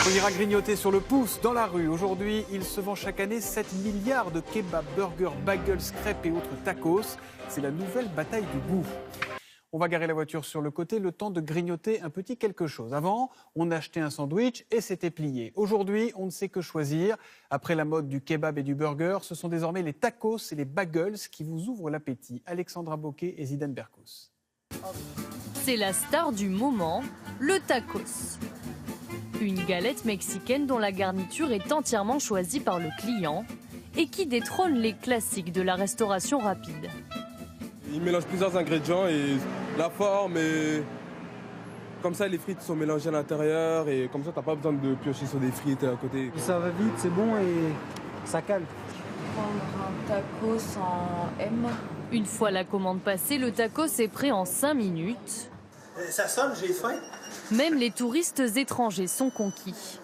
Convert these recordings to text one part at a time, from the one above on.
On ira grignoter sur le pouce dans la rue. Aujourd'hui, il se vend chaque année 7 milliards de kebabs, burgers, bagels, crêpes et autres tacos. C'est la nouvelle bataille du goût. On va garer la voiture sur le côté, le temps de grignoter un petit quelque chose. Avant, on achetait un sandwich et c'était plié. Aujourd'hui, on ne sait que choisir. Après la mode du kebab et du burger, ce sont désormais les tacos et les bagels qui vous ouvrent l'appétit. Alexandra Boquet et Zidane Berkous. C'est la star du moment, le tacos. Une galette mexicaine dont la garniture est entièrement choisie par le client et qui détrône les classiques de la restauration rapide. Il mélange plusieurs ingrédients et la forme et comme ça les frites sont mélangées à l'intérieur et comme ça t'as pas besoin de piocher sur des frites à côté. Ça va vite, c'est bon et ça cale. Prendre un tacos en M. Une fois la commande passée, le tacos est prêt en 5 minutes. Ça sonne, j'ai faim. Même les touristes étrangers sont conquis.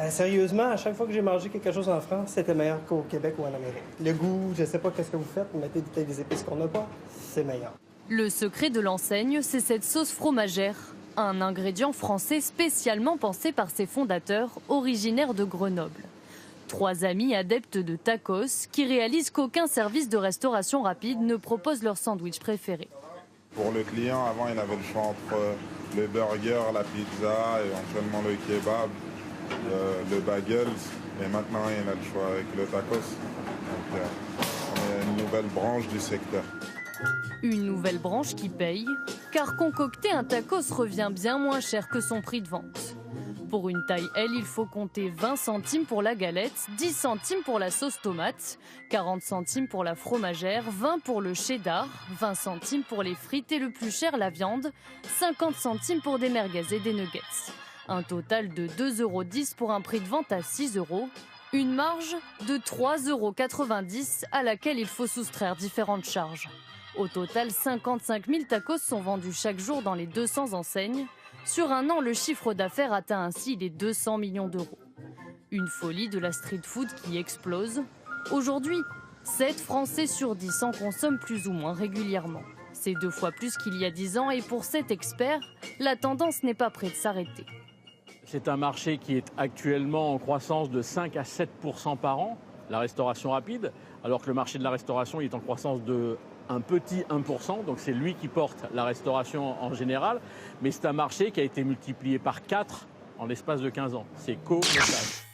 Sérieusement, à chaque fois que j'ai mangé quelque chose en France, c'était meilleur qu'au Québec ou en Amérique. Le goût, je sais pas qu'est-ce que vous faites, vous mettez peut-être des épices qu'on n'a pas, c'est meilleur. Le secret de l'enseigne, c'est cette sauce fromagère, un ingrédient français spécialement pensé par ses fondateurs, originaires de Grenoble. 3 amis adeptes de tacos qui réalisent qu'aucun service de restauration rapide ne propose leur sandwich préféré. Pour le client, avant, il avait le choix entre le burger, la pizza, éventuellement le kebab, le bagels, et maintenant, il a le choix avec le tacos. Donc, on est une nouvelle branche du secteur. Une nouvelle branche qui paye, car concocter un tacos revient bien moins cher que son prix de vente. Pour une taille L, il faut compter 20 centimes pour la galette, 10 centimes pour la sauce tomate, 40 centimes pour la fromagère, 20 pour le cheddar, 20 centimes pour les frites et le plus cher, la viande, 50 centimes pour des merguez et des nuggets. Un total de 2,10 € pour un prix de vente à 6 €. Une marge de 3,90 € à laquelle il faut soustraire différentes charges. Au total, 55 000 tacos sont vendus chaque jour dans les 200 enseignes. Sur un an, le chiffre d'affaires atteint ainsi les 200 millions d'euros. Une folie de la street food qui explose. Aujourd'hui, 7 Français sur 10 en consomment plus ou moins régulièrement. C'est 2 fois plus qu'il y a 10 ans et pour cet expert, la tendance n'est pas près de s'arrêter. C'est un marché qui est actuellement en croissance de 5 à 7% par an, la restauration rapide, alors que le marché de la restauration est en croissance de un petit 1%, donc c'est lui qui porte la restauration en général, mais c'est un marché qui a été multiplié par 4 en l'espace de 15 ans. C'est colossal.